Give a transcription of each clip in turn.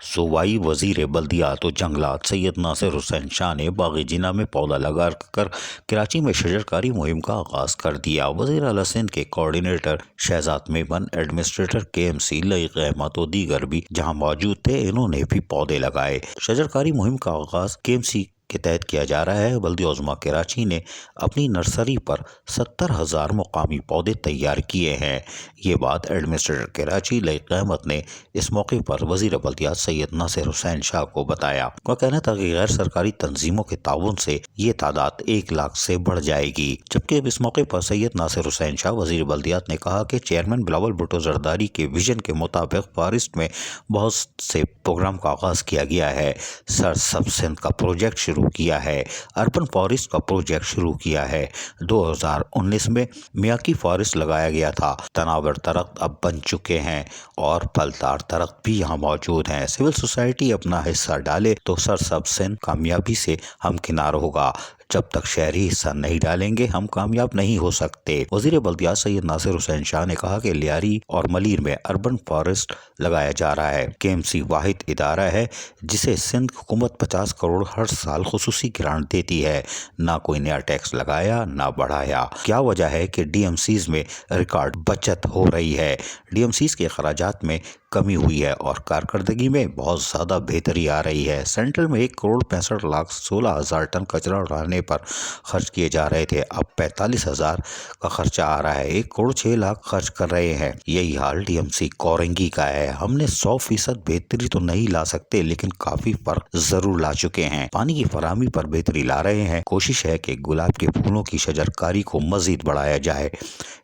सूबाई वजीर बल्दियात और जंगलात सैयद नासिर हुसैन शाह ने बाग जिना में पौधा लगा कर कराची में शजरकारी मुहिम का आगाज कर दिया। वजीर आला सिंध के coordinator Shahzad Memon, administrator KMC Laiq Ahmed और दीगर भी जहां मौजूद थे, इन्होंने भी पौधे लगाए। शजरकारी मुहिम का आगाज KMC के तहत किया जा रहा है। बल्दिया उज़्मा कराची ने अपनी नर्सरी पर 70,000 मुकामी पौधे तैयार किए हैं। ये बात एडमिनिस्ट्रेटर कराची लईक अहमद ने इस मौके पर वजीर बल्दियात सैयद नासिर हुसैन शाह को बताया। उनका कहना था कि गैर सरकारी तंजीमों के ताउन से ये तादाद 1 लाख से बढ़ जाएगी। जबकि इस मौके पर सैयद नासिर हुसैन शाह वजीर बल्दियात ने कहा कि चेयरमैन बिलावल भुट्टो जरदारी के विजन के मुताबिक फॉरेस्ट में बहुत से प्रोग्राम का आगाज किया गया है। सर सब सिंध का प्रोजेक्ट शुरू किया है, अर्बन फॉरेस्ट का प्रोजेक्ट शुरू किया है। 2019 में मियाकी फॉरेस्ट लगाया गया था। तनावर दरख्त अब बन चुके हैं और फलदार दरख्त भी यहाँ मौजूद हैं। सिविल सोसाइटी अपना हिस्सा डाले तो सर सब सिंध कामयाबी से हमकिनार होगा। जब तक शहरी हिस्सा नहीं डालेंगे, हम कामयाब नहीं हो सकते। वजीर बल्दियात सैयद नासिर हुसैन शाह ने कहा कि लियारी और मलीर में अर्बन फॉरेस्ट लगाया जा रहा है। KMC वाहिद इदारा है जिसे सिंध हुकूमत 50 करोड़ हर साल खुसूसी ग्रांट देती है। ना कोई नया टैक्स लगाया ना बढ़ाया। क्या वजह है कि DMCs में रिकॉर्ड बचत हो रही है। DMCs के अखराजात में कमी हुई है और कारकर्दगी में बहुत ज़्यादा बेहतरी आ रही है। सेंट्रल में 1,65,16,000 टन कचरा उठाने पर खर्च किए जा रहे थे, अब 45,000 का खर्चा आ रहा है। 1,06,00,000 खर्च कर रहे हैं। यही हाल DMC कोरंगी का है। हमने 100% बेहतरी तो नहीं ला सकते, लेकिन काफ़ी फर्क ज़रूर ला चुके हैं। पानी की फराहमी पर बेहतरी ला रहे हैं। कोशिश है कि गुलाब के फूलों की शजरकारी को मज़ीद बढ़ाया जाए,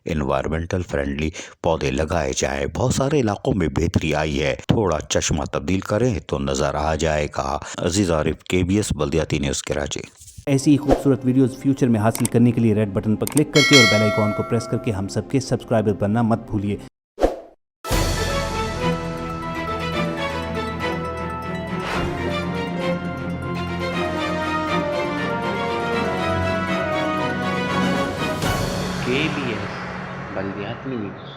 एनवायरमेंटल फ्रेंडली पौधे लगाए जाए। बहुत सारे इलाकों में बेहतरी आई है, थोड़ा चश्मा तब्दील करें तो नजर आ जाएगा। अजीज आरिफ, KBS बल्दियाती न्यूज़ कराची। ऐसी ही खूबसूरत वीडियोस फ्यूचर में हासिल करने के लिए रेड बटन पर क्लिक करके और बेल आइकॉन को प्रेस करके हम सबके सब्सक्राइबर बनना मत भूलिए। KBS बल्दियाती न्यूज़।